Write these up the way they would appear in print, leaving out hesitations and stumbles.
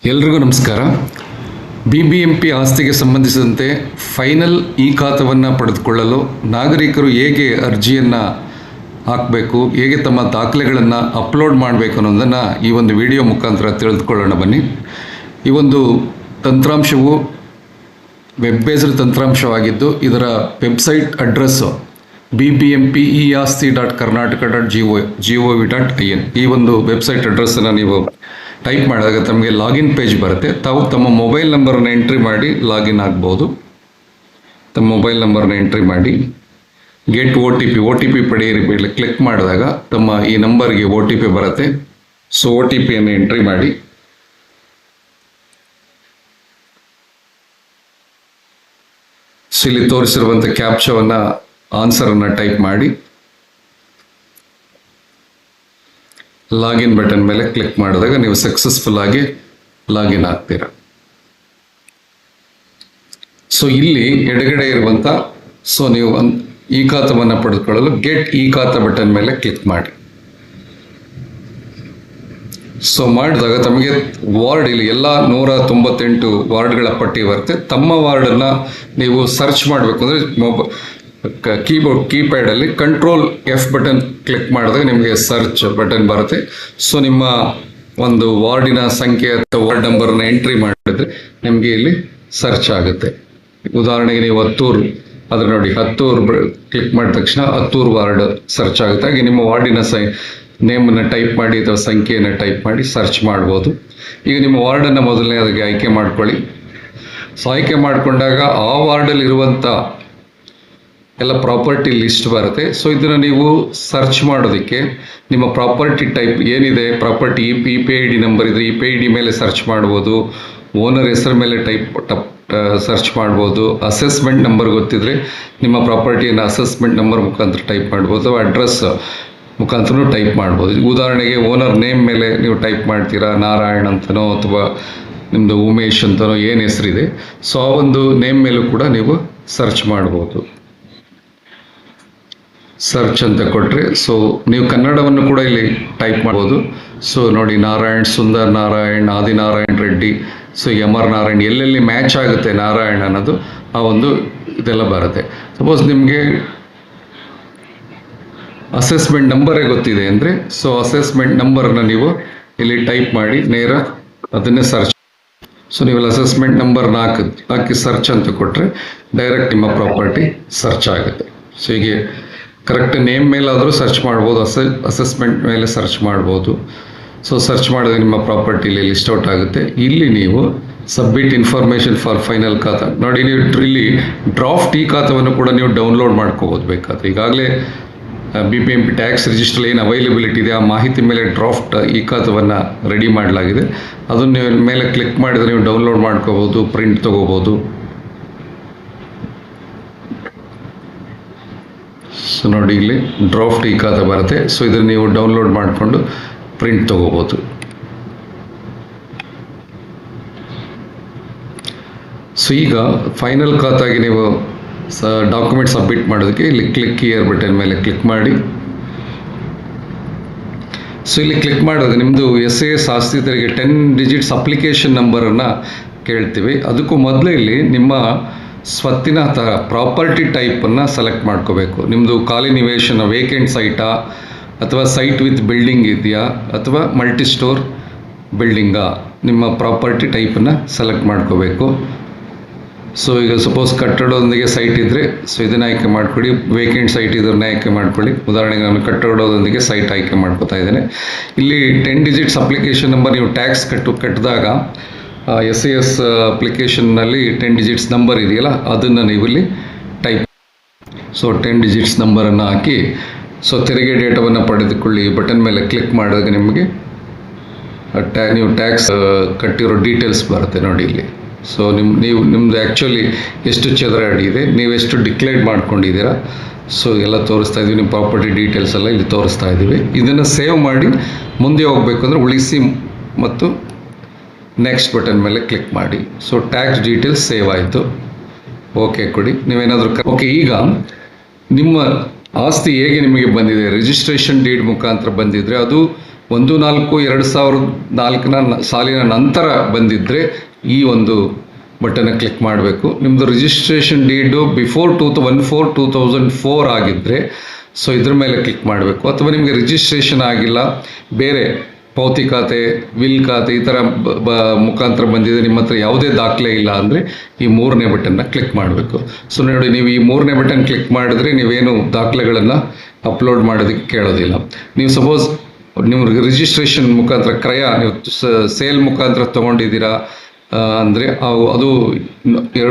ಎಲ್ರಿಗೂ ನಮಸ್ಕಾರ. BBMP ಆಸ್ತಿಗೆ ಸಂಬಂಧಿಸಿದಂತೆ ಫೈನಲ್ ಖಾತವನ್ನು ಪಡೆದುಕೊಳ್ಳಲು ನಾಗರಿಕರು ಹೇಗೆ ಅರ್ಜಿಯನ್ನು ಹಾಕಬೇಕು, ಹೇಗೆ ತಮ್ಮ ದಾಖಲೆಗಳನ್ನು ಅಪ್ಲೋಡ್ ಮಾಡಬೇಕು ಅನ್ನೋದನ್ನು ಈ ಒಂದು ವಿಡಿಯೋ ಮುಖಾಂತರ ತಿಳಿದುಕೊಳ್ಳೋಣ ಬನ್ನಿ. ಈ ಒಂದು ತಂತ್ರಾಂಶವು ವೆಬ್ ಬೇಸ್ಡ್ ತಂತ್ರಾಂಶವಾಗಿದ್ದು ಇದರ ವೆಬ್ಸೈಟ್ ಅಡ್ರೆಸ್ಸು bbmpe.karnataka.gov.in. ಈ ಒಂದು ವೆಬ್ಸೈಟ್ ಅಡ್ರೆಸ್ಸನ್ನು ನೀವು ಟೈಪ್ ಮಾಡಿದಾಗ ತಮಗೆ ಲಾಗಿನ್ ಪೇಜ್ ಬರುತ್ತೆ. ತಾವು ತಮ್ಮ ಮೊಬೈಲ್ ನಂಬರನ್ನು ಎಂಟ್ರಿ ಮಾಡಿ ಲಾಗಿನ್ ಆಗ್ಬೋದು. ತಮ್ಮ ಮೊಬೈಲ್ ನಂಬರನ್ನು ಎಂಟ್ರಿ ಮಾಡಿ ಗೆಟ್ ಒ ಟಿ ಪಿ ಪಡೆಯಿರಿ ಮೇಲೆ ಕ್ಲಿಕ್ ಮಾಡಿದಾಗ ತಮ್ಮ ಈ ನಂಬರ್ಗೆ OTP ಬರುತ್ತೆ. ಸೊ OTP ಅನ್ನು ಎಂಟ್ರಿ ಮಾಡಿ ಇಲ್ಲಿ ತೋರಿಸಿರುವಂಥ ಕ್ಯಾಪ್ಚಾವನ್ನು ಆನ್ಸರನ್ನು ಟೈಪ್ ಮಾಡಿ ಲಾಗಿನ್ ಬಟನ್ ಮೇಲೆ ಕ್ಲಿಕ್ ಮಾಡಿದಾಗ ನೀವು ಸಕ್ಸಸ್ಫುಲ್ ಆಗಿ ಲಾಗಿನ್ ಆಗ್ತೀರಾ. ಸೊ ಇಲ್ಲಿ ಎಡಗಡೆ ಇರುವಂಥ ನೀವು ಖಾತವನ್ನು ಪಡೆದುಕೊಳ್ಳಲು ಗೆಟ್ ಖಾತೆ ಬಟನ್ ಮೇಲೆ ಕ್ಲಿಕ್ ಮಾಡಿ. ಸೊ ಮಾಡಿದಾಗ ತಮಗೆ ವಾರ್ಡ್ ಇಲ್ಲಿ ಎಲ್ಲ 198 ವಾರ್ಡ್ಗಳ ಪಟ್ಟಿ ಬರುತ್ತೆ. ತಮ್ಮ ವಾರ್ಡನ್ನು ನೀವು ಸರ್ಚ್ ಮಾಡಬೇಕು ಅಂದರೆ ಕೀಪ್ಯಾಡಲ್ಲಿ ಕಂಟ್ರೋಲ್ F ಬಟನ್ ಕ್ಲಿಕ್ ಮಾಡಿದಾಗ ನಿಮಗೆ ಸರ್ಚ್ ಬಟನ್ ಬರುತ್ತೆ. ಸೊ ನಿಮ್ಮ ಒಂದು ವಾರ್ಡಿನ ಸಂಖ್ಯೆ ಅಥವಾ ವಾರ್ಡ್ ನಂಬರನ್ನು ಎಂಟ್ರಿ ಮಾಡಿದ್ರೆ ನಿಮಗೆ ಇಲ್ಲಿ ಸರ್ಚ್ ಆಗುತ್ತೆ. ಉದಾಹರಣೆಗೆ ನೀವು ಹತ್ತೂರು ಆದರೆ ನೋಡಿ, ಹತ್ತೂರು ಕ್ಲಿಕ್ ಮಾಡಿದ ತಕ್ಷಣ ಹತ್ತೂರು ವಾರ್ಡ್ ಸರ್ಚ್ ಆಗುತ್ತೆ. ಹಾಗೆ ನಿಮ್ಮ ವಾರ್ಡಿನ ನೇಮನ್ನು ಟೈಪ್ ಮಾಡಿ ಅಥವಾ ಸಂಖ್ಯೆಯನ್ನು ಟೈಪ್ ಮಾಡಿ ಸರ್ಚ್ ಮಾಡ್ಬೋದು. ಈಗ ನಿಮ್ಮ ವಾರ್ಡನ್ನು ಮೊದಲನೇ ಅದಕ್ಕೆ ಆಯ್ಕೆ ಮಾಡ್ಕೊಳ್ಳಿ. ಸೊ ಆಯ್ಕೆ ಮಾಡಿಕೊಂಡಾಗ ಆ ವಾರ್ಡಲ್ಲಿ ಇರುವಂಥ ಎಲ್ಲ ಪ್ರಾಪರ್ಟಿ ಲಿಸ್ಟ್ ಬರುತ್ತೆ. ಸೊ ಇದನ್ನು ನೀವು ಸರ್ಚ್ ಮಾಡೋದಕ್ಕೆ ನಿಮ್ಮ ಪ್ರಾಪರ್ಟಿ ಟೈಪ್ ಏನಿದೆ, ಪ್ರಾಪರ್ಟಿ PPID ನಂಬರ್ ಇದ್ರೆ PPID ಮೇಲೆ ಸರ್ಚ್ ಮಾಡ್ಬೋದು, ಓನರ್ ಹೆಸರ ಮೇಲೆ ಸರ್ಚ್ ಮಾಡ್ಬೋದು, ಅಸೆಸ್ಮೆಂಟ್ ನಂಬರ್ ಗೊತ್ತಿದ್ರೆ ನಿಮ್ಮ ಪ್ರಾಪರ್ಟಿಯನ್ನು ಅಸೆಸ್ಮೆಂಟ್ ನಂಬರ್ ಮುಖಾಂತರ ಟೈಪ್ ಮಾಡ್ಬೋದು, ಅಡ್ರೆಸ್ ಮುಖಾಂತರ ಟೈಪ್ ಮಾಡ್ಬೋದು. ಉದಾಹರಣೆಗೆ ಓನರ್ ನೇಮ್ ಮೇಲೆ ನೀವು ಟೈಪ್ ಮಾಡ್ತೀರಾ, ನಾರಾಯಣ್ ಅಂತನೋ ಅಥವಾ ನಿಮ್ಮದು ಉಮೇಶ್ ಅಂತನೋ ಏನು ಹೆಸರಿದೆ, ಸೊ ಆ ಒಂದು ನೇಮ್ ಮೇಲೂ ಕೂಡ ನೀವು ಸರ್ಚ್ ಮಾಡ್ಬೋದು. ಸರ್ಚ್ ಅಂತ ಕೊಟ್ಟರೆ ಸೊ ನೀವು ಕನ್ನಡವನ್ನು ಕೂಡ ಇಲ್ಲಿ ಟೈಪ್ ಮಾಡ್ಬೋದು. ಸೊ ನೋಡಿ, ನಾರಾಯಣ್, ಸುಂದರ್ ನಾರಾಯಣ್, ಆದಿನಾರಾಯಣ್ ರೆಡ್ಡಿ, ಸೊ MR ನಾರಾಯಣ್, ಎಲ್ಲೆಲ್ಲಿ ಮ್ಯಾಚ್ ಆಗುತ್ತೆ ನಾರಾಯಣ್ ಅನ್ನೋದು ಆ ಒಂದು ಇದೆಲ್ಲ ಬರುತ್ತೆ. ಸಪೋಸ್ ನಿಮಗೆ ಅಸೆಸ್ಮೆಂಟ್ ನಂಬರೇ ಗೊತ್ತಿದೆ ಅಂದರೆ ಸೊ ಅಸೆಸ್ಮೆಂಟ್ ನಂಬರನ್ನು ನೀವು ಇಲ್ಲಿ ಟೈಪ್ ಮಾಡಿ ನೇರ ಅದನ್ನೇ ಸರ್ಚ್. ಸೊ ನೀವು ಅಸೆಸ್ಮೆಂಟ್ ನಂಬರ್ನ ಹಾಕಿ ಸರ್ಚ್ ಅಂತ ಕೊಟ್ಟರೆ ಡೈರೆಕ್ಟ್ ನಿಮ್ಮ ಪ್ರಾಪರ್ಟಿ ಸರ್ಚ್ ಆಗುತ್ತೆ. ಸೊ ಹೀಗೆ ಕರೆಕ್ಟ್ ನೇಮ್ ಮೇಲಾದರೂ ಸರ್ಚ್ ಮಾಡ್ಬೋದು, ಅಸೆಸ್ಮೆಂಟ್ ಮೇಲೆ ಸರ್ಚ್ ಮಾಡ್ಬೋದು. ಸೊ ಸರ್ಚ್ ಮಾಡಿದ್ರೆ ನಿಮ್ಮ ಪ್ರಾಪರ್ಟಿಲಿ ಲಿಸ್ಟ್ ಔಟ್ ಆಗುತ್ತೆ. ಇಲ್ಲಿ ನೀವು ಸಬ್ಮಿಟ್ ಇನ್ಫಾರ್ಮೇಷನ್ ಫಾರ್ ಫೈನಲ್ ಖಾತಾ ನೋಡಿ, ನೀವು ಇಲ್ಲಿ ಡ್ರಾಫ್ಟ್ ಖಾತವನ್ನು ಕೂಡ ನೀವು ಡೌನ್ಲೋಡ್ ಮಾಡ್ಕೋಬೋದು ಬೇಕಾದ್ರೆ. ಈಗಾಗಲೇ BBMP ಟ್ಯಾಕ್ಸ್ ರಿಜಿಸ್ಟರ್ ಏನು ಅವೈಲಬಿಲಿಟಿ ಇದೆ ಆ ಮಾಹಿತಿ ಮೇಲೆ ಡ್ರಾಫ್ಟ್ ಖಾತವನ್ನು ರೆಡಿ ಮಾಡಲಾಗಿದೆ. ಅದನ್ನು ನೀವು ಮೇಲೆ ಕ್ಲಿಕ್ ಮಾಡಿದರೆ ನೀವು ಡೌನ್ಲೋಡ್ ಮಾಡ್ಕೋಬೋದು, ಪ್ರಿಂಟ್ ತೊಗೋಬೋದು. ಸೊ ನೋಡಿ, ಇಲ್ಲಿ ಡ್ರಾಫ್ಟ್ ಖಾತೆ ಬರುತ್ತೆ. ಸೊ ಇದನ್ನು ನೀವು ಡೌನ್ಲೋಡ್ ಮಾಡಿಕೊಂಡು ಪ್ರಿಂಟ್ ತೊಗೋಬೋದು. ಸೊ ಈಗ ಫೈನಲ್ ಖಾತಾಗಿ ನೀವು ಡಾಕ್ಯುಮೆಂಟ್ ಸಬ್ಮಿಟ್ ಮಾಡೋದಕ್ಕೆ ಇಲ್ಲಿ ಕ್ಲಿಕ್ ಹಿಯರ್ ಬಟನ್ ಮೇಲೆ ಕ್ಲಿಕ್ ಮಾಡಿ. ಸೊ ಇಲ್ಲಿ ಕ್ಲಿಕ್ ಮಾಡಿದ್ರೆ ನಿಮ್ಮದು SAS ಆಸ್ತಿ ತೆರಿಗೆ 10 ಡಿಜಿಟ್ಸ್ ಅಪ್ಲಿಕೇಶನ್ ನಂಬರನ್ನು ಕೇಳ್ತೀವಿ. ಅದಕ್ಕೂ ಮೊದಲು ಇಲ್ಲಿ ನಿಮ್ಮ ಸ್ವತ್ತಿನ ಪ್ರಾಪರ್ಟಿ ಟೈಪನ್ನು ಸೆಲೆಕ್ಟ್ ಮಾಡ್ಕೋಬೇಕು. ನಿಮ್ಮದು ಖಾಲಿ ನಿವೇಶನ, ವೇಕೆಂಟ್ ಸೈಟಾ ಅಥವಾ ಸೈಟ್ ವಿತ್ ಬಿಲ್ಡಿಂಗ್ ಇದೆಯಾ ಅಥವಾ ಮಲ್ಟಿ ಸ್ಟೋರ್ ಬಿಲ್ಡಿಂಗಾ, ನಿಮ್ಮ ಪ್ರಾಪರ್ಟಿ ಟೈಪನ್ನು ಸೆಲೆಕ್ಟ್ ಮಾಡ್ಕೋಬೇಕು. ಸೊ ಈಗ ಸಪೋಸ್ ಕಟ್ಟಡದೊಂದಿಗೆ ಸೈಟ್ ಇದ್ದರೆ ಸೊ ಇದನ್ನು ಆಯ್ಕೆ ಮಾಡ್ಕೊಳ್ಳಿ, ವೇಕೆಂಟ್ ಸೈಟ್ ಇದನ್ನು ಆಯ್ಕೆ ಮಾಡ್ಕೊಳ್ಳಿ. ಉದಾಹರಣೆಗೆ ನಾನು ಕಟ್ಟಡದೊಂದಿಗೆ ಸೈಟ್ ಆಯ್ಕೆ ಮಾಡ್ಕೋತಾ ಇದ್ದೇನೆ. ಇಲ್ಲಿ 10 ಡಿಜಿಟ್ಸ್ ಅಪ್ಲಿಕೇಶನ್ ನಂಬರ್ ನೀವು ಟ್ಯಾಕ್ಸ್ ಕಟ್ಟಿದಾಗ SAS ಅಪ್ಲಿಕೇಶನ್ನಲ್ಲಿ 10 ಡಿಜಿಟ್ಸ್ ನಂಬರ್ ಇದೆಯಲ್ಲ ಅದನ್ನು ನೀವು ಇಲ್ಲಿ ಟೈಪ್. ಸೊ 10 ಡಿಜಿಟ್ಸ್ ನಂಬರನ್ನು ಹಾಕಿ ಸೊ ತೆರಿಗೆ ಡೇಟಾವನ್ನು ಪಡೆದುಕೊಳ್ಳಿ ಬಟನ್ ಮೇಲೆ ಕ್ಲಿಕ್ ಮಾಡಿದಾಗ ನಿಮಗೆ ನೀವು ಟ್ಯಾಕ್ಸ್ ಕಟ್ಟಿರೋ ಡೀಟೇಲ್ಸ್ ಬರುತ್ತೆ ನೋಡಿ ಇಲ್ಲಿ. ಸೊ ನಿಮ್ಮದು ಆ್ಯಕ್ಚುಲಿ ಎಷ್ಟು ಚದರ ಅಡಿ ಇದೆ, ನೀವೆಷ್ಟು ಡಿಕ್ಲೇರ್ ಮಾಡ್ಕೊಂಡಿದ್ದೀರಾ, ಸೊ ಎಲ್ಲ ತೋರಿಸ್ತಾ ಇದ್ದೀವಿ. ನಿಮ್ಮ ಪ್ರಾಪರ್ಟಿ ಡೀಟೇಲ್ಸ್ ಎಲ್ಲ ಇಲ್ಲಿ ತೋರಿಸ್ತಾ ಇದ್ದೀವಿ. ಇದನ್ನು ಸೇವ್ ಮಾಡಿ ಮುಂದೆ ಹೋಗಬೇಕು ಅಂದರೆ ಉಳಿಸಿ ಮತ್ತು ನೆಕ್ಸ್ಟ್ ಬಟನ್ ಮೇಲೆ ಕ್ಲಿಕ್ ಮಾಡಿ. ಸೊ ಟ್ಯಾಕ್ಸ್ ಡೀಟೇಲ್ಸ್ ಸೇವ್ ಆಯಿತು, ಓಕೆ ಕೊಡಿ. ನೀವೇನಾದರೂ ಓಕೆ. ಈಗ ನಿಮ್ಮ ಆಸ್ತಿ ಹೇಗೆ ನಿಮಗೆ ಬಂದಿದೆ, ರಿಜಿಸ್ಟ್ರೇಷನ್ ಡೀಡ್ ಮುಖಾಂತರ ಬಂದಿದ್ದರೆ ಅದು 1/4/2004 ಸಾಲಿನ ನಂತರ ಬಂದಿದ್ದರೆ ಈ ಒಂದು ಬಟನ್ನ ಕ್ಲಿಕ್ ಮಾಡಬೇಕು. ನಿಮ್ಮದು ರಿಜಿಸ್ಟ್ರೇಷನ್ ಡೇಟು ಬಿಫೋರ್ 2004 ಆಗಿದ್ದರೆ ಸೊ ಇದ್ರ ಮೇಲೆ ಕ್ಲಿಕ್ ಮಾಡಬೇಕು. ಅಥವಾ ನಿಮಗೆ ರಿಜಿಸ್ಟ್ರೇಷನ್ ಆಗಿಲ್ಲ, ಬೇರೆ ಪಾವತಿ ಖಾತೆ, ವಿಲ್ ಖಾತೆ ಈ ಥರ ಮುಖಾಂತರ ಬಂದಿದೆ, ನಿಮ್ಮ ಹತ್ರ ಯಾವುದೇ ದಾಖಲೆ ಇಲ್ಲ ಅಂದರೆ ಈ 3ನೇ ಬಟನ್ನ ಕ್ಲಿಕ್ ಮಾಡಬೇಕು. ಸೊ ನೋಡಿ, ನೀವು ಈ 3ನೇ ಬಟನ್ ಕ್ಲಿಕ್ ಮಾಡಿದ್ರೆ ನೀವೇನು ದಾಖಲೆಗಳನ್ನು ಅಪ್ಲೋಡ್ ಮಾಡೋದಕ್ಕೆ ಕೇಳೋದಿಲ್ಲ. ನೀವು ಸಪೋಸ್ ನೀವು ರಿಜಿಸ್ಟ್ರೇಷನ್ ಮುಖಾಂತರ ನೀವು ಸೇಲ್ ಮುಖಾಂತರ ತೊಗೊಂಡಿದ್ದೀರಾ ಅಂದರೆ ಅದು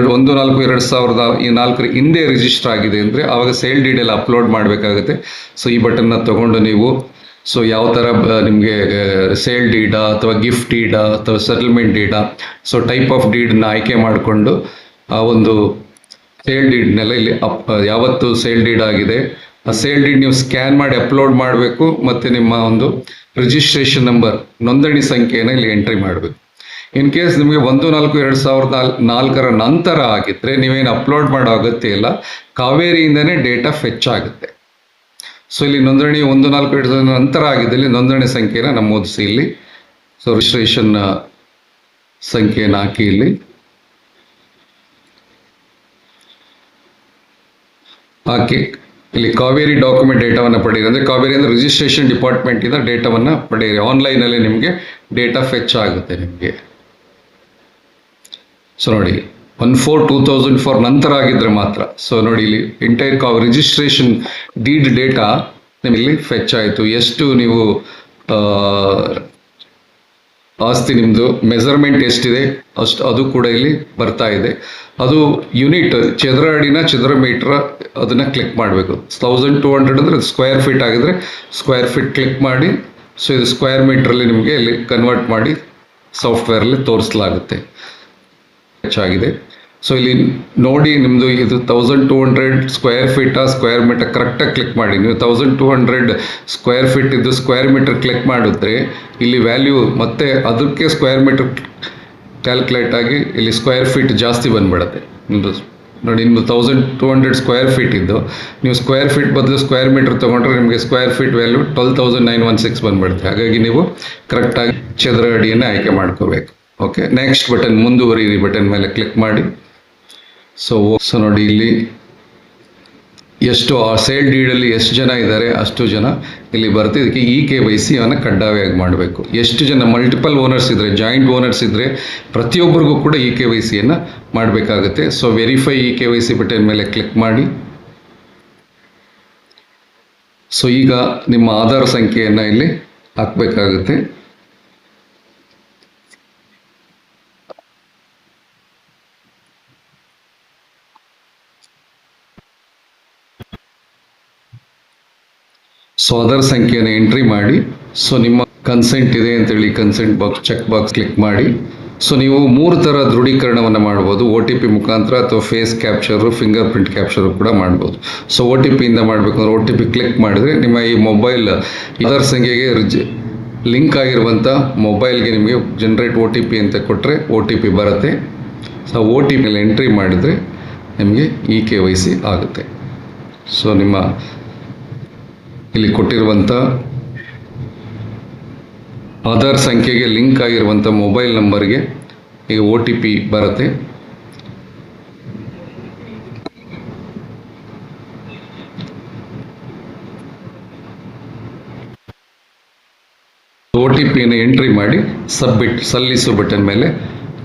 1/4/2004 ಹಿಂದೆ ರಿಜಿಸ್ಟರ್ ಆಗಿದೆ ಅಂದರೆ ಆವಾಗ ಸೇಲ್ ಡೀಟೇಲ್ ಅಪ್ಲೋಡ್ ಮಾಡಬೇಕಾಗುತ್ತೆ. ಸೊ ಈ ಬಟನ್ನ ತೊಗೊಂಡು ನೀವು ಸೊ ಯಾವ ಥರ ನಿಮಗೆ ಸೇಲ್ ಡೀಡಾ ಅಥವಾ ಗಿಫ್ಟ್ ಡೀಡಾ ಅಥವಾ ಸೆಟಲ್ಮೆಂಟ್ ಡೀಡಾ, ಸೊ ಟೈಪ್ ಆಫ್ ಡೀಡನ್ನ ಆಯ್ಕೆ ಮಾಡಿಕೊಂಡು ಆ ಒಂದು ಸೇಲ್ ಡೀಡ್ನೆಲ್ಲ ಇಲ್ಲಿ ಯಾವತ್ತು ಸೇಲ್ ಡೀಡ್ ಆಗಿದೆ ಆ ಸೇಲ್ ಡೀಡ್ ನೀವು ಸ್ಕ್ಯಾನ್ ಮಾಡಿ ಅಪ್ಲೋಡ್ ಮಾಡಬೇಕು. ಮತ್ತು ನಿಮ್ಮ ಒಂದು ರಿಜಿಸ್ಟ್ರೇಷನ್ ನಂಬರ್, ನೋಂದಣಿ ಸಂಖ್ಯೆಯನ್ನು ಇಲ್ಲಿ ಎಂಟ್ರಿ ಮಾಡಬೇಕು. ಇನ್ ಕೇಸ್ ನಿಮಗೆ 1/4/2004 ನಂತರ ಆಗಿದ್ದರೆ ನೀವೇನು ಅಪ್ಲೋಡ್ ಮಾಡೋ ಅಗತ್ಯ ಇಲ್ಲ, ಕಾವೇರಿಯಿಂದನೇ ಡೇಟಾ ಫೆಚ್ ಆಗುತ್ತೆ. ಸೊ ಇಲ್ಲಿ ನೋಂದಣಿ 1/4/2004 ನಂತರ ಆಗಿದ್ದಲ್ಲಿ ನೋಂದಣಿ ಸಂಖ್ಯೆನ ನಮೂದಿಸಿ ಇಲ್ಲಿ. ಸೊ ರಿಜಿಸ್ಟ್ರೇಷನ್ ಸಂಖ್ಯೆಯನ್ನು ಹಾಕಿ ಇಲ್ಲಿ ಹಾಕಿ ಇಲ್ಲಿ ಕಾವೇರಿ ಡಾಕ್ಯುಮೆಂಟ್ ಡೇಟಾವನ್ನು ಪಡೆಯಿರಿ. ಅಂದರೆ ಕಾವೇರಿ ಅಂದರೆ ರಿಜಿಸ್ಟ್ರೇಷನ್ ಡಿಪಾರ್ಟ್ಮೆಂಟಿಂದ ಡೇಟಾವನ್ನು ಪಡೆಯಿರಿ. ಆನ್ಲೈನಲ್ಲಿ ನಿಮಗೆ ಡೇಟಾ ಫೆಚ್ ಆಗುತ್ತೆ ನಿಮಗೆ. ಸೊ ನೋಡಿ, 1/4/2004 ನಂತರ ಆಗಿದ್ರೆ ಮಾತ್ರ. ಸೊ ನೋಡಿ, ಇಲ್ಲಿ ಎಂಟೈರ್ ರಿಜಿಸ್ಟ್ರೇಷನ್ ಡೀಡ್ ಡೇಟಾ ನಿಮ್ಮಲ್ಲಿ ಫೆಚ್ ಆಯಿತು. ಎಷ್ಟು ನೀವು ಆಸ್ತಿ ನಿಮ್ಮದು ಮೆಜರ್ಮೆಂಟ್ ಎಷ್ಟಿದೆ ಅದು ಕೂಡ ಇಲ್ಲಿ ಬರ್ತಾ ಇದೆ. ಅದು ಯೂನಿಟ್ ಚದರ ಅಡಿನ ಚದರ ಮೀಟ್ರ ಅದನ್ನು ಕ್ಲಿಕ್ ಮಾಡಬೇಕು. 1200 ಅಂದರೆ ಸ್ಕ್ವೇರ್ ಫೀಟ್ ಆಗಿದ್ರೆ ಸ್ಕ್ವೇರ್ ಫೀಟ್ ಕ್ಲಿಕ್ ಮಾಡಿ. ಸೊ ಇದು ಸ್ಕ್ವೇರ್ ಮೀಟ್ರಲ್ಲಿ ನಿಮಗೆ ಇಲ್ಲಿ ಕನ್ವರ್ಟ್ ಮಾಡಿ ಸಾಫ್ಟ್ವೇರಲ್ಲಿ ತೋರಿಸಲಾಗುತ್ತೆ ಹೆಚ್ಚಾಗಿದೆ. ಸೊ ಇಲ್ಲಿ ನೋಡಿ, ನಿಮ್ಮದು ಇದು 1200 ಸ್ಕ್ವೇರ್ ಫೀಟಾ ಸ್ಕ್ವೇರ್ ಮೀಟರ್ ಕರೆಕ್ಟಾಗಿ ಕ್ಲಿಕ್ ಮಾಡಿ. ನೀವು 1200 ಸ್ಕ್ವೇರ್ ಫೀಟ್ ಇದ್ದು ಸ್ಕ್ವೇರ್ ಮೀಟರ್ ಕ್ಲಿಕ್ ಮಾಡಿದ್ರೆ ಇಲ್ಲಿ ವ್ಯಾಲ್ಯೂ ಮತ್ತೆ ಅದಕ್ಕೆ ಸ್ಕ್ವೇರ್ ಮೀಟರ್ ಕ್ಯಾಲ್ಕುಲೇಟ್ ಆಗಿ ಇಲ್ಲಿ ಸ್ಕ್ವೇರ್ ಫೀಟ್ ಜಾಸ್ತಿ ಬಂದ್ಬಿಡುತ್ತೆ. ನಿಮ್ಮದು ನೋಡಿ, ನಿಮ್ಮದು 1200 ಸ್ಕ್ವೇರ್ ಫೀಟ್ ಇದ್ದು ನೀವು ಸ್ಕ್ವೇರ್ ಫೀಟ್ ಬದಲು ಸ್ಕ್ವೇರ್ ಮೀಟರ್ ತೊಗೊಂಡ್ರೆ ನಿಮಗೆ ಸ್ಕ್ವೇರ್ ಫೀಟ್ ವ್ಯಾಲ್ಯೂ 12,916 ಬಂದ್ಬಿಡುತ್ತೆ. ಹಾಗಾಗಿ ನೀವು ಕರೆಕ್ಟಾಗಿ ಚದರ ಅಡಿಯನ್ನು ಆಯ್ಕೆ ಮಾಡ್ಕೋಬೇಕು. ಓಕೆ, ನೆಕ್ಸ್ಟ್ ಬಟನ್ ಮುಂದುವರಿಯಿರಿ ಬಟನ್ ಮೇಲೆ ಕ್ಲಿಕ್ ಮಾಡಿ. ಸೊ ನೋಡಿ, ಇಲ್ಲಿ ಎಷ್ಟು ಆ ಸೇಲ್ ಡೀಡಲ್ಲಿ ಎಷ್ಟು ಜನ ಇದ್ದಾರೆ ಅಷ್ಟು ಜನ ಇಲ್ಲಿ ಬರುತ್ತೆ. ಇದಕ್ಕೆ KYC ಅನ್ನು ಕಡ್ಡಾಯವಾಗಿ ಮಾಡಬೇಕು. ಎಷ್ಟು ಜನ ಮಲ್ಟಿಪಲ್ ಓನರ್ಸ್ ಇದ್ದರೆ, ಜಾಯಿಂಟ್ ಓನರ್ಸ್ ಇದ್ದರೆ ಪ್ರತಿಯೊಬ್ಬರಿಗೂ ಕೂಡ KYCಯನ್ನು ಮಾಡಬೇಕಾಗುತ್ತೆ. ಸೊ ವೆರಿಫೈ KYC ಬಟನ್ ಮೇಲೆ ಕ್ಲಿಕ್ ಮಾಡಿ. ಸೊ ಈಗ ನಿಮ್ಮ ಆಧಾರ್ ಸಂಖ್ಯೆಯನ್ನು ಇಲ್ಲಿ ಹಾಕಬೇಕಾಗುತ್ತೆ. ಸೊ ಆಧಾರ್ ಸಂಖ್ಯೆಯನ್ನು ಎಂಟ್ರಿ ಮಾಡಿ. ಸೊ ನಿಮ್ಮ ಕನ್ಸೆಂಟ್ ಇದೆ ಅಂತೇಳಿ consent box check box click ಮಾಡಿ. ಸೊ ನೀವು 3 ಥರ ದೃಢೀಕರಣವನ್ನು ಮಾಡ್ಬೋದು. OTP ಮುಖಾಂತರ ಅಥವಾ face capture, fingerprint capture ಕೂಡ ಮಾಡ್ಬೋದು. ಸೊ OTPಯಿಂದ ಮಾಡಬೇಕು ಅಂದರೆ OTP ಕ್ಲಿಕ್ ಮಾಡಿದರೆ ನಿಮ್ಮ ಈ ಮೊಬೈಲ್ ಆಧಾರ್ ಸಂಖ್ಯೆಗೆ ಲಿಂಕ್ ಆಗಿರುವಂಥ ಮೊಬೈಲ್ಗೆ ನಿಮಗೆ ಜನರೇಟ್ OTP ಅಂತ ಕೊಟ್ಟರೆ OTP ಬರುತ್ತೆ. ಸೊ OTPಯಲ್ಲಿ ಎಂಟ್ರಿ ಮಾಡಿದರೆ ನಿಮಗೆ KYC ಆಗುತ್ತೆ. ಸೊ ನಿಮ್ಮ ಇಲ್ಲಿ ಕೊಟ್ಟಿರುವಂಥ ಆಧಾರ್ ಸಂಖ್ಯೆಗೆ ಲಿಂಕ್ ಆಗಿರುವಂಥ ಮೊಬೈಲ್ ನಂಬರ್ಗೆ ಈಗ OTP ಬರುತ್ತೆ. OTPಯನ್ನು ಎಂಟ್ರಿ ಮಾಡಿ ಸಲ್ಲಿಸು ಬಟನ್ ಮೇಲೆ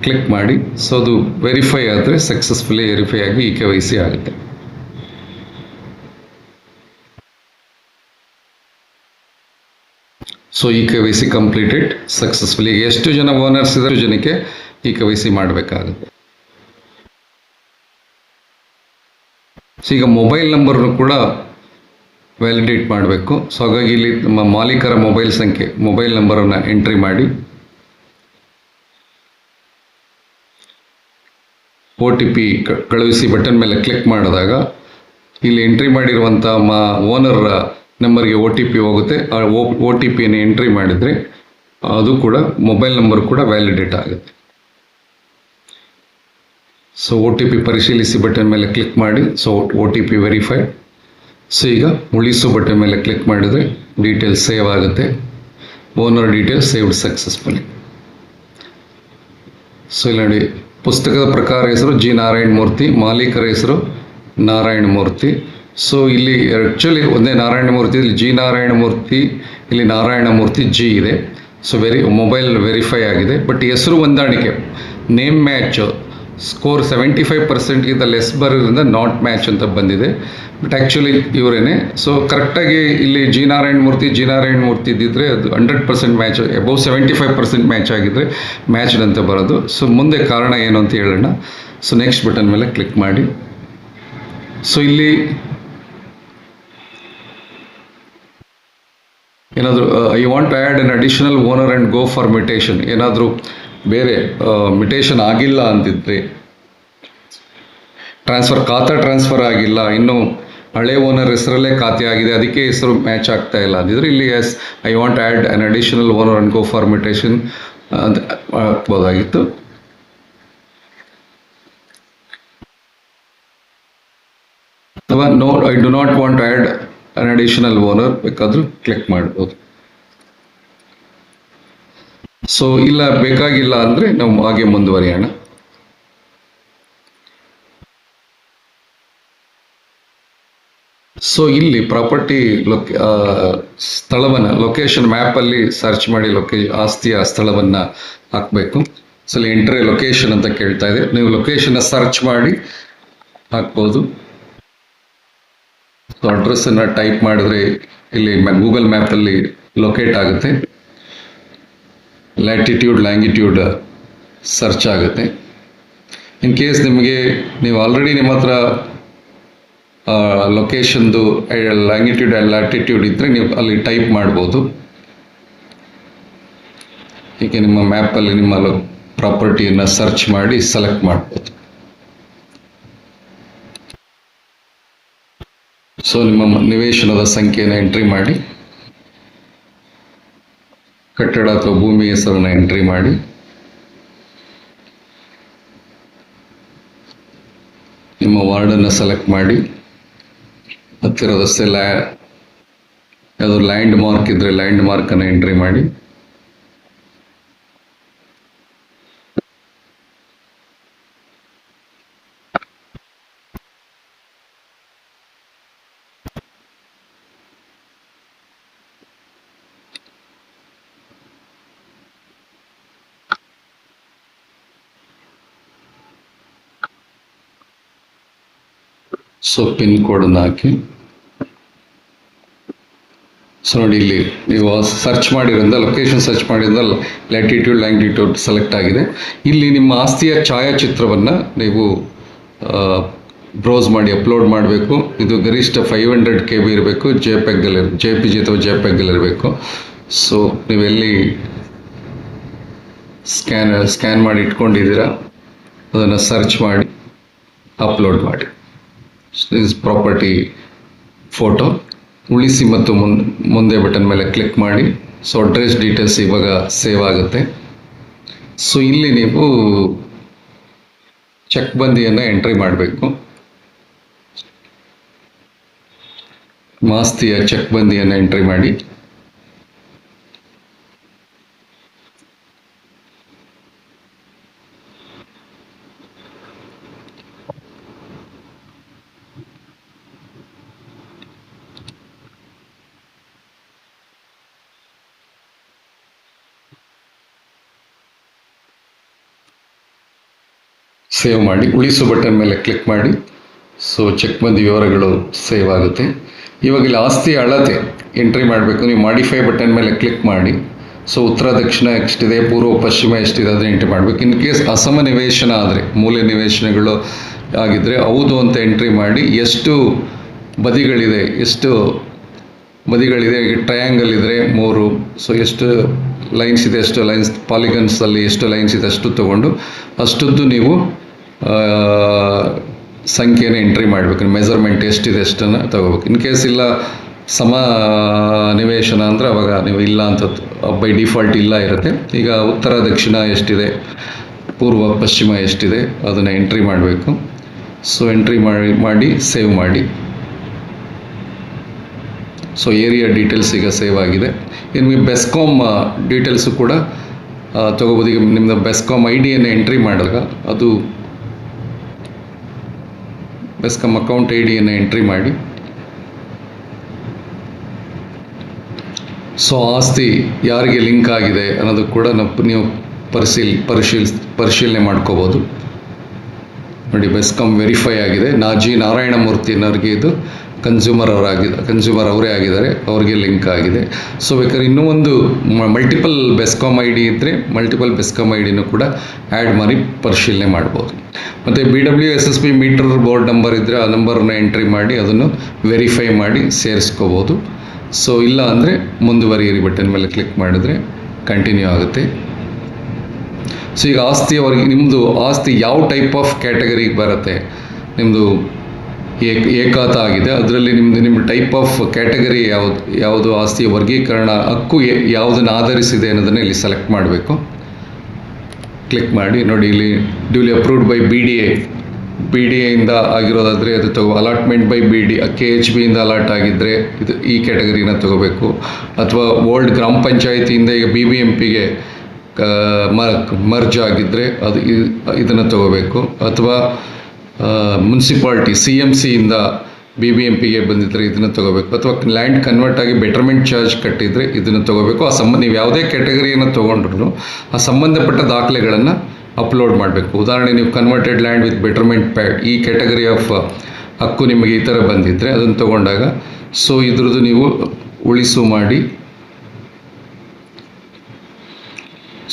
ಕ್ಲಿಕ್ ಮಾಡಿ. ಸೊ ಅದು ವೆರಿಫೈ ಆದರೆ ಸಕ್ಸಸ್ಫುಲಿ ವೆರಿಫೈ ಆಗಿ KYC ಆಗುತ್ತೆ. So KYC completed successfully. ಎಷ್ಟು ಜನ ಓನರ್ಸ್ ಇದ್ದಾರೆ ಜನಕ್ಕೆ KYC ಮಾಡಬೇಕಾಗುತ್ತೆ. ಸೊ ಈಗ ಮೊಬೈಲ್ ನಂಬರ್ನು ಕೂಡ ವ್ಯಾಲಿಡೇಟ್ ಮಾಡಬೇಕು. ಸೊ ಹಾಗಾಗಿ ಇಲ್ಲಿ ನಮ್ಮ ಮಾಲೀಕರ ಮೊಬೈಲ್ ನಂಬರನ್ನು ಎಂಟ್ರಿ ಮಾಡಿ OTP ಕಳುಹಿಸಿ ಬಟನ್ ಮೇಲೆ ಕ್ಲಿಕ್ ಮಾಡಿದಾಗ ಇಲ್ಲಿ ಎಂಟ್ರಿ ಮಾಡಿರುವಂಥ ಓನರ್ ನಂಬರ್ಗೆ OTP ಹೋಗುತ್ತೆ. ಆ OTPಯನ್ನು ಎಂಟ್ರಿ ಮಾಡಿದರೆ ಅದು ಕೂಡ ಮೊಬೈಲ್ ನಂಬರ್ ಕೂಡ ವ್ಯಾಲಿಡೇಟ್ ಆಗುತ್ತೆ. ಸೊ OTP ಪರಿಶೀಲಿಸಿ ಬಟನ್ ಮೇಲೆ ಕ್ಲಿಕ್ ಮಾಡಿ. So OTP verified. ಸೊ ಈಗ ಉಳಿಸು ಬಟನ್ ಮೇಲೆ ಕ್ಲಿಕ್ ಮಾಡಿದರೆ ಡೀಟೇಲ್ಸ್ ಸೇವ್ ಆಗುತ್ತೆ. Owner details saved successfully. So ಇಲ್ಲಿ ನೋಡಿ, ಪುಸ್ತಕದ ಪ್ರಕಾರ ಹೆಸರು ಜಿ ನಾರಾಯಣ ಮೂರ್ತಿ, ಮಾಲೀಕರ ಹೆಸರು ನಾರಾಯಣ ಮೂರ್ತಿ. ಸೊ ಇಲ್ಲಿ ಆ್ಯಕ್ಚುಲಿ ಒಂದೇ ನಾರಾಯಣ ಮೂರ್ತಿ, ಇಲ್ಲಿ ಜಿ ನಾರಾಯಣ ಮೂರ್ತಿ, ಇಲ್ಲಿ ನಾರಾಯಣ ಮೂರ್ತಿ ಜಿ ಇದೆ. ಸೊ ಮೊಬೈಲ್ ವೆರಿಫೈ ಆಗಿದೆ, ಬಟ್ ಹೆಸರು ಹೊಂದಾಣಿಕೆ, ನೇಮ್ ಮ್ಯಾಚ್, ಸ್ಕೋರ್ 75%ಗಿಂತ ಲೆಸ್ ಬರೋದ್ರಿಂದ ನಾಟ್ ಮ್ಯಾಚ್ ಅಂತ ಬಂದಿದೆ. But actually ಇವರೇನೆ. ಸೊ ಕರೆಕ್ಟಾಗಿ ಇಲ್ಲಿ ಜಿ ನಾರಾಯಣ ಮೂರ್ತಿ ಇದ್ದಿದ್ರೆ ಅದು 100% ಮ್ಯಾಚ್, ಅಬೌವ್ 75% ಮ್ಯಾಚ್ ಆಗಿದ್ದರೆ ಮ್ಯಾಚ್ಡ್ ಅಂತ ಬರೋದು. ಸೊ ಮುಂದೆ ಕಾರಣ ಏನು ಅಂತ ಹೇಳೋಣ. ಸೊ ನೆಕ್ಸ್ಟ್ ಬಟನ್ ಮೇಲೆ ಕ್ಲಿಕ್ ಮಾಡಿ. ಸೊ ಇಲ್ಲಿ ಏನಾದರೂ I want to add an additional owner and go for mutation, ಏನಾದರೂ ಬೇರೆ ಮಿಟೇಷನ್ ಆಗಿಲ್ಲ ಅಂತಿದ್ರೆ, ಖಾತಾ ಟ್ರಾನ್ಸ್ಫರ್ ಆಗಿಲ್ಲ, ಇನ್ನು ಹಳೆ ಓನರ್ ಹೆಸರಲ್ಲೇ ಖಾತೆ ಆಗಿದೆ, ಅದಕ್ಕೆ ಹೆಸರು ಮ್ಯಾಚ್ ಆಗ್ತಾ ಇಲ್ಲ ಅಂದಿದ್ರೆ ಇಲ್ಲಿ yes I want add an additional owner and go for mutation ಅಂತ ಹಾಕ್ಬೋದಾಗಿತ್ತು. ಅಥವಾ no I do not want to add an additional owner ಬೇಕಾದರೂ ಕ್ಲಿಕ್ ಮಾಡ್ಬೋದು. ಸೊ ಇಲ್ಲ ಬೇಕಾಗಿಲ್ಲ ಅಂದರೆ ನಾವು ಹಾಗೆ ಮುಂದುವರಿಯೋಣ. ಸೊ ಇಲ್ಲಿ ಪ್ರಾಪರ್ಟಿ ಸ್ಥಳವನ್ನು ಲೊಕೇಶನ್ ಮ್ಯಾಪಲ್ಲಿ ಸರ್ಚ್ ಮಾಡಿ ಆಸ್ತಿಯ ಸ್ಥಳವನ್ನು ಹಾಕಬೇಕು. ಸೊ ಇಲ್ಲಿ ಎಂಟ್ರಿ ಲೊಕೇಶನ್ ಅಂತ ಕೇಳ್ತಾ ಇದೆ, ನೀವು ಲೊಕೇಶನ್ನ ಸರ್ಚ್ ಮಾಡಿ ಹಾಕ್ಬೋದು. ಸೊ ಅಡ್ರೆಸ್ಸನ್ನು ಟೈಪ್ ಮಾಡಿದ್ರೆ ಇಲ್ಲಿ ಗೂಗಲ್ ಮ್ಯಾಪಲ್ಲಿ ಲೊಕೇಟ್ ಆಗುತ್ತೆ, ಲ್ಯಾಟಿಟ್ಯೂಡ್ ಲ್ಯಾಂಗಿಟ್ಯೂಡ್ ಸರ್ಚ್ ಆಗುತ್ತೆ. ಇನ್ ಕೇಸ್ ನೀವು ಆಲ್ರೆಡಿ ನಿಮ್ಮ ಹತ್ರ ಲೊಕೇಶನ್ದು ಲ್ಯಾಂಗಿಟ್ಯೂಡ್ ಆ್ಯಂಡ್ ಲ್ಯಾಟಿಟ್ಯೂಡ್ ಇದ್ದರೆ ನೀವು ಅಲ್ಲಿ ಟೈಪ್ ಮಾಡ್ಬೋದು. ಹೀಗೆ ನಿಮ್ಮ ಮ್ಯಾಪಲ್ಲಿ ನಿಮ್ಮ ಪ್ರಾಪರ್ಟಿಯನ್ನು ಸರ್ಚ್ ಮಾಡಿ ಸೆಲೆಕ್ಟ್ ಮಾಡ್ಬೋದು. ಸೊ ನಿಮ್ಮ ನಿವೇಶನದ ಸಂಖ್ಯೆಯನ್ನು ಎಂಟ್ರಿ ಮಾಡಿ, ಕಟ್ಟಡ ಅಥವಾ ಭೂಮಿ ಹೆಸರನ್ನು ಎಂಟ್ರಿ ಮಾಡಿ, ನಿಮ್ಮ ವಾರ್ಡನ್ನು ಸೆಲೆಕ್ಟ್ ಮಾಡಿ, ಹತ್ತಿರದ ಯಾವುದು ಲ್ಯಾಂಡ್ ಮಾರ್ಕ್ ಇದ್ದರೆ ಲ್ಯಾಂಡ್ ಮಾರ್ಕನ್ನು ಎಂಟ್ರಿ ಮಾಡಿ, ಸೊ ಪಿನ್ ಕೋಡನ್ನು ಹಾಕಿ. ಸೊ ನೋಡಿ, ಇಲ್ಲಿ ನೀವು ಸರ್ಚ್ ಮಾಡಿರೋದ್ರಿಂದ ಲೊಕೇಶನ್ ಸರ್ಚ್ ಮಾಡಿರೋದ್ರಿಂದ ಲ್ಯಾಟಿಟ್ಯೂಡ್ ಲ್ಯಾಂಗಿಟ್ಯೂಡ್ ಸೆಲೆಕ್ಟ್ ಆಗಿದೆ. ಇಲ್ಲಿ ನಿಮ್ಮ ಆಸ್ತಿಯ ಛಾಯಾಚಿತ್ರವನ್ನು ನೀವು ಬ್ರೌಸ್ ಮಾಡಿ ಅಪ್ಲೋಡ್ ಮಾಡಬೇಕು. ಇದು ಗರಿಷ್ಠ 500 KB ಇರಬೇಕು, JPG ಅಥವಾ JPEG ಇರಬೇಕು. ಸೊ ನೀವೆಲ್ಲಿ ಸ್ಕ್ಯಾನ್ ಮಾಡಿ ಇಟ್ಕೊಂಡಿದ್ದೀರಾ ಅದನ್ನು ಸರ್ಚ್ ಮಾಡಿ ಅಪ್ಲೋಡ್ ಮಾಡಿ. ದಿಸ್ ಪ್ರಾಪರ್ಟಿ ಫೋಟೋ ಉಳಿಸಿ ಮತ್ತು ಮುಂದೆ ಬಟನ್ ಮೇಲೆ ಕ್ಲಿಕ್ ಮಾಡಿ. ಸೊ ಅಡ್ರೆಸ್ ಡೀಟೇಲ್ಸ್ ಇವಾಗ ಸೇವ್ ಆಗುತ್ತೆ. ಸೊ ಇಲ್ಲಿ ನೀವು ಚೆಕ್ ಬಂದಿಯನ್ನು ಎಂಟ್ರಿ ಮಾಡಬೇಕು. ಆಸ್ತಿಯ ಚೆಕ್ ಬಂದಿಯನ್ನು ಎಂಟ್ರಿ ಮಾಡಿ. ಸೇವ್ ಮಾಡಿ, ಉಳಿಸು ಬಟನ್ ಮೇಲೆ ಕ್ಲಿಕ್ ಮಾಡಿ. ಸೊ ಚೆಕ್ ಬಂದಿ ವಿವರಗಳು ಸೇವ್ ಆಗುತ್ತೆ. ಇವಾಗ ಇಲ್ಲಿ ಆಸ್ತಿ ಅಳತೆ ಎಂಟ್ರಿ ಮಾಡಬೇಕು. ನೀವು ಮಾಡಿಫೈ ಬಟನ್ ಮೇಲೆ ಕ್ಲಿಕ್ ಮಾಡಿ. ಸೊ ಉತ್ತರ ದಕ್ಷಿಣ ಎಷ್ಟಿದೆ, ಪೂರ್ವ ಪಶ್ಚಿಮ ಎಷ್ಟಿದೆ ಅದನ್ನು ಎಂಟ್ರಿ ಮಾಡಬೇಕು. ಇನ್ ಕೇಸ್ ಅಸಮ ನಿವೇಶನ ಆದರೆ, ಮೂಲೆ ನಿವೇಶನಗಳು ಆಗಿದ್ದರೆ ಹೌದು ಅಂತ ಎಂಟ್ರಿ ಮಾಡಿ. ಎಷ್ಟು ಬದಿಗಳಿದೆ ಟ್ರಯಾಂಗಲ್ ಇದ್ದರೆ 3. ಸೊ ಎಷ್ಟು ಲೈನ್ಸ್ ಇದೆ, ಎಷ್ಟು ಲೈನ್ಸ್ ಪಾಲಿಗನ್ಸಲ್ಲಿ ಎಷ್ಟು ಲೈನ್ಸ್ ಇದೆ ಅಷ್ಟು ತೊಗೊಂಡು ಅಷ್ಟದ್ದು ನೀವು ಸಂಖ್ಯೆಯನ್ನು ಎಂಟ್ರಿ ಮಾಡಬೇಕು. ಮೆಜರ್ಮೆಂಟ್ ಎಷ್ಟಿದೆ ಅಷ್ಟನ್ನು ತಗೋಬೇಕು. ಇನ್ ಕೇಸ್ ಇಲ್ಲ ಸಮ ನಿವೇಶನ ಅಂದರೆ ಅವಾಗ ನೀವು ಇಲ್ಲ ಅಂತ ಬೈ ಡಿಫಾಲ್ಟ್ ಇಲ್ಲ ಇರುತ್ತೆ. ಈಗ ಉತ್ತರ ದಕ್ಷಿಣ ಎಷ್ಟಿದೆ, ಪೂರ್ವ ಪಶ್ಚಿಮ ಎಷ್ಟಿದೆ ಅದನ್ನು ಎಂಟ್ರಿ ಮಾಡಬೇಕು. ಸೊ ಎಂಟ್ರಿ ಮಾಡಿ ಸೇವ್ ಮಾಡಿ. ಸೊ ಏರಿಯಾ ಡೀಟೇಲ್ಸ್ ಈಗ ಸೇವ್ ಆಗಿದೆ. ನಿಮಗೆ ಬೆಸ್ಕಾಮ್ ಡೀಟೇಲ್ಸು ಕೂಡ ತೊಗೋಬೋದು. ಈಗ ನಿಮ್ಮದು ಬೆಸ್ಕಾಮ್ ಐ ಡಿಯನ್ನು ಎಂಟ್ರಿ ಮಾಡಿದಾಗ ಅದು ಬೆಸ್ಕಾಮ್ ಅಕೌಂಟ್ ಐ ಡಿಯನ್ನು ಎಂಟ್ರಿ ಮಾಡಿ, ಸೊ ಆಸ್ತಿ ಯಾರಿಗೆ ಲಿಂಕ್ ಆಗಿದೆ ಅನ್ನೋದು ಕೂಡ ನೀವು ಪರಿಶೀಲನೆ ಮಾಡ್ಕೋಬೋದು. ನೋಡಿ, ಬೆಸ್ಕಾಮ್ ವೆರಿಫೈ ಆಗಿದೆ. ನಾರಾಯಣಮೂರ್ತಿನವ್ರಿಗೆ ಇದು ಕನ್ಸ್ಯೂಮರ್ ಅವರೇ ಆಗಿದ್ದಾರೆ, ಅವ್ರಿಗೆ ಲಿಂಕ್ ಆಗಿದೆ. ಸೊ ಬೇಕಾದ್ರೆ ಇನ್ನೂ ಒಂದು ಮಲ್ಟಿಪಲ್ ಬೆಸ್ಕಾಮ್ ಐ ಡಿ ಇದ್ದರೆ ಮಲ್ಟಿಪಲ್ ಬೆಸ್ಕಾಮ್ ಐ ಡಿನೂ ಕೂಡ ಆ್ಯಡ್ ಮಾಡಿ ಪರಿಶೀಲನೆ ಮಾಡ್ಬೋದು. ಮತ್ತು BWSSB ಮೀಟರ್ ಬೋರ್ಡ್ ನಂಬರ್ ಇದ್ದರೆ ಆ ನಂಬರನ್ನು ಎಂಟ್ರಿ ಮಾಡಿ ಅದನ್ನು ವೆರಿಫೈ ಮಾಡಿ ಸೇರಿಸ್ಕೋಬೋದು. ಸೊ ಇಲ್ಲ ಅಂದರೆ ಮುಂದುವರಿಯಿರಿ ಬಟನ್ ಮೇಲೆ ಕ್ಲಿಕ್ ಮಾಡಿದ್ರೆ ಕಂಟಿನ್ಯೂ ಆಗುತ್ತೆ. ಸೊ ಈಗ ಆಸ್ತಿಯವರಿಗೆ ನಿಮ್ಮದು ಆಸ್ತಿ ಯಾವ ಟೈಪ್ ಆಫ್ ಕ್ಯಾಟಗರಿಗೆ ಬರುತ್ತೆ, ನಿಮ್ಮದು ಏಕಾತ ಆಗಿದೆ, ಅದರಲ್ಲಿ ನಿಮ್ಮ ಟೈಪ್ ಆಫ್ ಕ್ಯಾಟಗರಿ ಯಾವುದು ಆಸ್ತಿಯ ವರ್ಗೀಕರಣ ಹಕ್ಕು ಯಾವುದನ್ನು ಆಧರಿಸಿದೆ ಅನ್ನೋದನ್ನು ಇಲ್ಲಿ ಸೆಲೆಕ್ಟ್ ಮಾಡಬೇಕು. ಕ್ಲಿಕ್ ಮಾಡಿ. ನೋಡಿ, ಇಲ್ಲಿ ಡ್ಯೂಲಿ ಅಪ್ರೂವ್ಡ್ ಬೈ BDA ಇಂದ ಆಗಿರೋದಾದರೆ ಅದು ಅಲಾಟ್ಮೆಂಟ್ ಬೈ KHB ಇಂದ ಅಲಾಟ್ ಆಗಿದ್ದರೆ ಈ ಕ್ಯಾಟಗರಿನ ತಗೋಬೇಕು. ಅಥವಾ ಓಲ್ಡ್ ಗ್ರಾಮ ಪಂಚಾಯತಿಯಿಂದ ಈಗ BBMPಗೆ ಮರ್ಜ್ ಆಗಿದ್ದರೆ ಅದು ಇದನ್ನು ತಗೋಬೇಕು. ಅಥವಾ ಮುನ್ಸಿಪಾಲ್ಟಿ CMC ಇಂದ BBMPಗೆ ಬಂದಿದ್ದರೆ ಇದನ್ನು ತಗೋಬೇಕು. ಅಥವಾ ಲ್ಯಾಂಡ್ ಕನ್ವರ್ಟ್ ಆಗಿ ಬೆಟರ್ಮೆಂಟ್ ಚಾರ್ಜ್ ಕಟ್ಟಿದರೆ ಇದನ್ನು ತಗೋಬೇಕು. ನೀವು ಯಾವುದೇ ಕ್ಯಾಟಗರಿಯನ್ನು ತೊಗೊಂಡ್ರು ಆ ಸಂಬಂಧಪಟ್ಟ ದಾಖಲೆಗಳನ್ನು ಅಪ್ಲೋಡ್ ಮಾಡಬೇಕು. ಉದಾಹರಣೆ, ನೀವು converted land with betterment pad, ಈ ಕ್ಯಾಟಗರಿ ಆಫ್ ಹಕ್ಕು ನಿಮಗೆ ಈ ಥರ ಬಂದಿದ್ದರೆ ಅದನ್ನು ತೊಗೊಂಡಾಗ ಸೊ ಇದ್ರದ್ದು ನೀವು ಉಳಿಸು ಮಾಡಿ,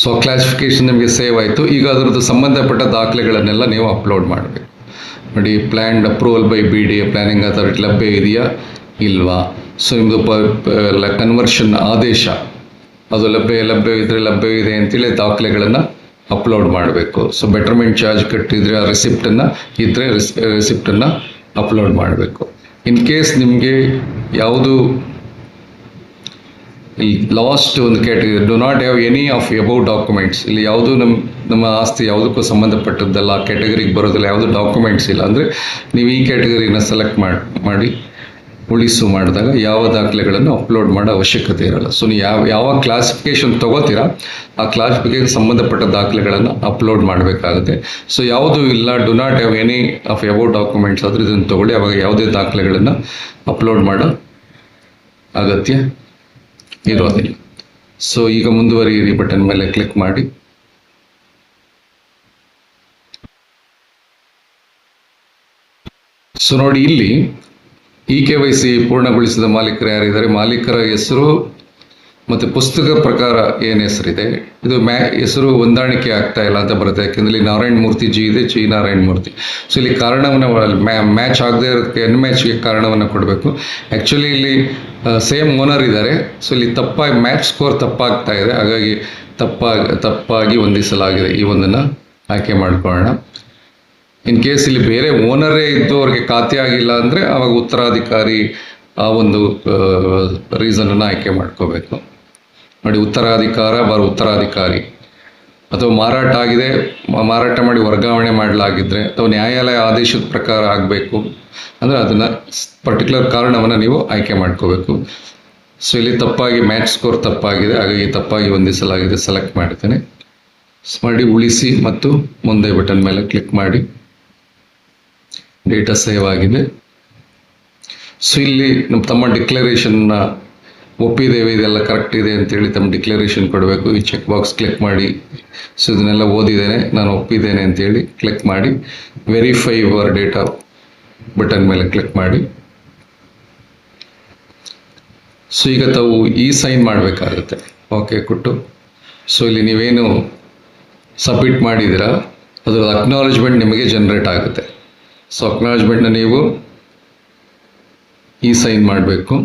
ಸೊ ಕ್ಲಾಸಿಫಿಕೇಷನ್ ನಿಮಗೆ ಸೇವ್ ಆಯಿತು. ಈಗ ಅದರದ್ದು ಸಂಬಂಧಪಟ್ಟ ದಾಖಲೆಗಳನ್ನೆಲ್ಲ ನೀವು ಅಪ್ಲೋಡ್ ಮಾಡಬೇಕು. ನೋಡಿ, planned approval by BDA planning authority ಲಭ್ಯ ಇದೆಯಾ ಇಲ್ವಾ. ಸೊ ನಿಮ್ಮದು ಕನ್ವರ್ಷನ್ ಆದೇಶ ಅದು ಲಭ್ಯ ಇದೆ ಅಂತೇಳಿ ದಾಖಲೆಗಳನ್ನು ಅಪ್ಲೋಡ್ ಮಾಡಬೇಕು. ಸೊ ಬೆಟರ್ಮೆಂಟ್ ಚಾರ್ಜ್ ಕಟ್ಟಿದರೆ ಆ ರಿಸಿಪ್ಟನ್ನು ಅಪ್ಲೋಡ್ ಮಾಡಬೇಕು. ಇನ್ ಕೇಸ್ ನಿಮಗೆ ಯಾವುದು ಇಲ್ಲಿ ಲಾಸ್ಟ್ ಒಂದು category do not have any of above documents, ಇಲ್ಲಿ ಯಾವುದು ನಮ್ಮ ಆಸ್ತಿ ಯಾವುದಕ್ಕೂ ಸಂಬಂಧಪಟ್ಟದ್ದಲ್ಲ, ಆ ಕ್ಯಾಟಗರಿಗೆ ಬರೋದಿಲ್ಲ, ಯಾವುದು ಡಾಕ್ಯುಮೆಂಟ್ಸ್ ಇಲ್ಲ ಅಂದರೆ ನೀವು ಈ ಕ್ಯಾಟಗರಿನ ಸೆಲೆಕ್ಟ್ ಮಾಡಿ ಉಳಿಸು ಮಾಡಿದಾಗ ಯಾವ ದಾಖಲೆಗಳನ್ನು ಅಪ್ಲೋಡ್ ಮಾಡೋ ಅವಶ್ಯಕತೆ ಇರಲ್ಲ. ಸೊ ನೀವು ಯಾವ ಕ್ಲಾಸಿಫಿಕೇಷನ್ ತೊಗೋತೀರಾ ಆ ಕ್ಲಾಸಿಫಿಕೇಷನ್ ಸಂಬಂಧಪಟ್ಟ ದಾಖಲೆಗಳನ್ನು ಅಪ್ಲೋಡ್ ಮಾಡಬೇಕಾಗುತ್ತೆ. ಸೊ ಯಾವುದು ಇಲ್ಲ, do not have any of above documents ಆದರೆ ಇದನ್ನು ತೊಗೊಳ್ಳಿ. ಅವಾಗ ಯಾವುದೇ ದಾಖಲೆಗಳನ್ನು ಅಪ್ಲೋಡ್ ಮಾಡೋ ಅಗತ್ಯ ಇರೋದಿಲ್ಲ. ಸೊ ಈಗ ಮುಂದುವರಿಯಿರಿ ಬಟನ್ ಮೇಲೆ ಕ್ಲಿಕ್ ಮಾಡಿ. ಸೊ ನೋಡಿ, ಇಲ್ಲಿ KYC ಪೂರ್ಣಗೊಳಿಸಿದ ಮಾಲೀಕರು ಯಾರಿದ್ದಾರೆ, ಮಾಲೀಕರ ಹೆಸರು ಮತ್ತು ಪುಸ್ತಕ ಪ್ರಕಾರ ಏನು ಹೆಸರಿದೆ, ಇದು ಹೆಸರು ಹೊಂದಾಣಿಕೆ ಆಗ್ತಾ ಇಲ್ಲ ಅಂತ ಬರುತ್ತೆ. ಯಾಕೆಂದರೆ ಇಲ್ಲಿ ನಾರಾಯಣಮೂರ್ತಿ ಜಿ ಇದೆ, ನಾರಾಯಣಮೂರ್ತಿ. ಸೊ ಇಲ್ಲಿ ಕಾರಣವನ್ನು ಮ್ಯಾಚ್ ಆಗದೆ ಇರೋದಕ್ಕೆ ಅನ್ಮ್ಯಾಚ್ಗೆ ಕಾರಣವನ್ನು ಕೊಡಬೇಕು. ಆ್ಯಕ್ಚುಲಿ ಇಲ್ಲಿ ಸೇಮ್ ಓನರ್ ಇದ್ದಾರೆ. ಸೊ ಇಲ್ಲಿ ಮ್ಯಾಚ್ ಸ್ಕೋರ್ ತಪ್ಪಾಗ್ತಾ ಇದೆ, ಹಾಗಾಗಿ ತಪ್ಪಾಗಿ ಹೊಂದಿಸಲಾಗಿದೆ. ಈ ಒಂದನ್ನು ಆಯ್ಕೆ ಮಾಡ್ಕೊಳ್ಳೋಣ. ಇನ್ ಕೇಸ್ ಇಲ್ಲಿ ಬೇರೆ ಓನರೇ ಇದ್ದು ಅವ್ರಿಗೆ ಖಾತೆ ಆಗಿಲ್ಲ ಅಂದರೆ ಆವಾಗ ಉತ್ತರಾಧಿಕಾರಿ ಆ ಒಂದು ರೀಸನನ್ನು ಆಯ್ಕೆ ಮಾಡ್ಕೋಬೇಕು. ನೋಡಿ, ಉತ್ತರಾಧಿಕಾರಿ ಅಥವಾ ಮಾರಾಟ ಆಗಿದೆ, ಮಾರಾಟ ಮಾಡಿ ವರ್ಗಾವಣೆ ಮಾಡಲಾಗಿದ್ದರೆ ಅಥವಾ ನ್ಯಾಯಾಲಯ ಆದೇಶದ ಪ್ರಕಾರ ಆಗಬೇಕು ಅಂದರೆ ಅದನ್ನು ಪರ್ಟಿಕ್ಯುಲರ್ ಕಾರಣವನ್ನು ನೀವು ಆಯ್ಕೆ ಮಾಡ್ಕೋಬೇಕು. ಸೊ ಇಲ್ಲಿ ಮ್ಯಾಚ್ ಸ್ಕೋರ್ ತಪ್ಪಾಗಿದೆ, ಹಾಗಾಗಿ ತಪ್ಪಾಗಿ ಹೊಂದಿಸಲಾಗಿದೆ, ಸೆಲೆಕ್ಟ್ ಮಾಡ್ತೇನೆ. ಮಾಡಿ ಉಳಿಸಿ ಮತ್ತು ಮುಂದೆ ಬಟನ್ ಮೇಲೆ ಕ್ಲಿಕ್ ಮಾಡಿ. ಡೇಟಾ ಸೇವ್ ಆಗಿದೆ. ಸೊ ಇಲ್ಲಿ ತಮ್ಮ ಡಿಕ್ಲರೇಷನ್ನ ಒಪ್ಪಿದ್ದೇವೆ, ಇದೆಲ್ಲ ಕರೆಕ್ಟ್ ಇದೆ ಅಂತೇಳಿ ತಮ್ಮ ಡಿಕ್ಲರೇಷನ್ ಕೊಡಬೇಕು. ಈ ಚೆಕ್ ಬಾಕ್ಸ್ ಕ್ಲಿಕ್ ಮಾಡಿ. ಸೊ ಇದನ್ನೆಲ್ಲ ಓದಿದ್ದೇನೆ, ನಾನು ಒಪ್ಪಿದ್ದೇನೆ ಅಂತೇಳಿ ಕ್ಲಿಕ್ ಮಾಡಿ. ವೆರಿಫೈ ಯುವರ್ ಡೇಟಾ ಬಟನ್ ಮೇಲೆ ಕ್ಲಿಕ್ ಮಾಡಿ. ಸೊ ಈಗ ತಾವು ಸೈನ್ ಮಾಡಬೇಕಾಗುತ್ತೆ. ಓಕೆ ಕೊಟ್ಟು ಸೊ ಇಲ್ಲಿ ನೀವೇನು ಸಬ್ಮಿಟ್ ಮಾಡಿದ್ದೀರಾ ಅದರ ಅಕ್ನಾಲೇಜ್ಮೆಂಟ್ ನಿಮಗೆ ಜನರೇಟ್ ಆಗುತ್ತೆ. ಸೊ ಅಕ್ನಾಲೇಜ್ಮೆಂಟ್ನ ನೀವು ಸೈನ್ ಮಾಡಬೇಕು.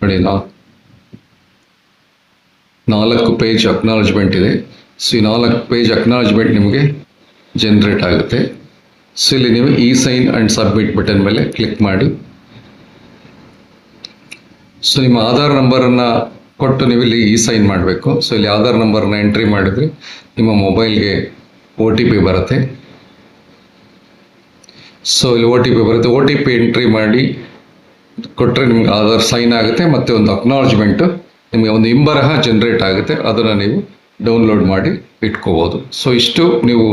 ನೋಡಿ, 4 ಪೇಜ್ ಅಕ್ನಾಲೇಜ್ಮೆಂಟ್ ಇದೆ. ಸೊ ಈ 4 ಪೇಜ್ ಅಕ್ನಾಲೇಜ್ಮೆಂಟ್ ನಿಮಗೆ ಜನರೇಟ್ ಆಗುತ್ತೆ. ಸೊ ಇಲ್ಲಿ ನೀವು ಸೈನ್ ಆ್ಯಂಡ್ ಸಬ್ಮಿಟ್ ಬಟನ್ ಮೇಲೆ ಕ್ಲಿಕ್ ಮಾಡಿ. ಸೊ ನಿಮ್ಮ ಆಧಾರ್ ನಂಬರನ್ನು ಕೊಟ್ಟು ನೀವು ಇಲ್ಲಿ ಸೈನ್ ಮಾಡಬೇಕು. ಸೊ ಇಲ್ಲಿ ಆಧಾರ್ ನಂಬರನ್ನ ಎಂಟ್ರಿ ಮಾಡಿದರೆ ನಿಮ್ಮ ಮೊಬೈಲ್ಗೆ OTP ಬರುತ್ತೆ. ಸೊ ಇಲ್ಲಿ OTP ಬರುತ್ತೆ. OTP ಎಂಟ್ರಿ ಮಾಡಿ ಕೊಟ್ಟರೆ ನಿಮ್ಗೆ ಆಧಾರ್ ಸೈನ್ ಆಗುತ್ತೆ ಮತ್ತು ಒಂದು ಅಕ್ನಾಲಜ್ಮೆಂಟು ನಿಮಗೆ ಒಂದು ಇಂಬರಹ ಜನ್ರೇಟ್ ಆಗುತ್ತೆ, ಅದನ್ನು ನೀವು ಡೌನ್ಲೋಡ್ ಮಾಡಿ ಇಟ್ಕೋಬೋದು. ಸೊ ಇಷ್ಟು ನೀವು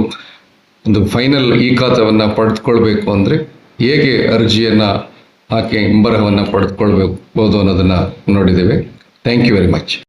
ಒಂದು ಫೈನಲ್ ಈ ಖಾತೆಯನ್ನು ಪಡೆದುಕೊಳ್ಬೇಕು ಅಂದರೆ ಹೇಗೆ ಅರ್ಜಿಯನ್ನು ಹಾಕಿ ಇಂಬರಹವನ್ನು ಪಡೆದುಕೊಳ್ಬೋದು ಅನ್ನೋದನ್ನು ನೋಡಿದ್ದೇವೆ. Thank you very much.